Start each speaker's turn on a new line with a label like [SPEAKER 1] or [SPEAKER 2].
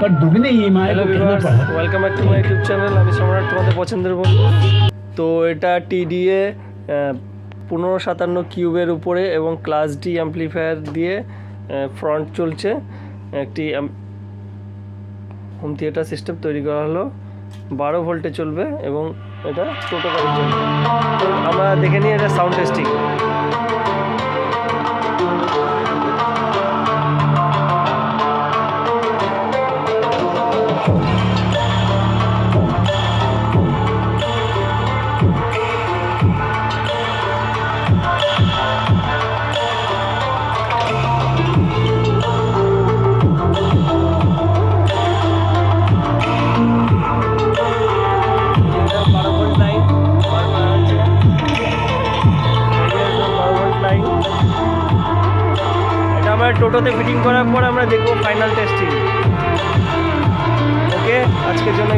[SPEAKER 1] पर दुगनी ईएमआई को कितना पड़ा?
[SPEAKER 2] Welcome back to my YouTube channel. আমি সম্রাট, তোমাদের পছন্দের বন্ধু। তো এটা টিডিএ 1557 কিউবের উপরে এবং ক্লাস ডি অ্যাম্পলিফায়ার দিয়ে ফ্রন্ট চলছে। একটি হোম থিয়েটার সিস্টেম তৈরি করা হলো, 12 ভোল্টে চলবে এবং এটা টোটো গাড়ি চলবে। আমরা দেখে নিই এটা সাউন্ড টেস্টিং। আমরা টোটোতে ফিটিং করার পর আমরা দেখবো ফাইনাল টেস্টিং। ওকে, আজকের জন্য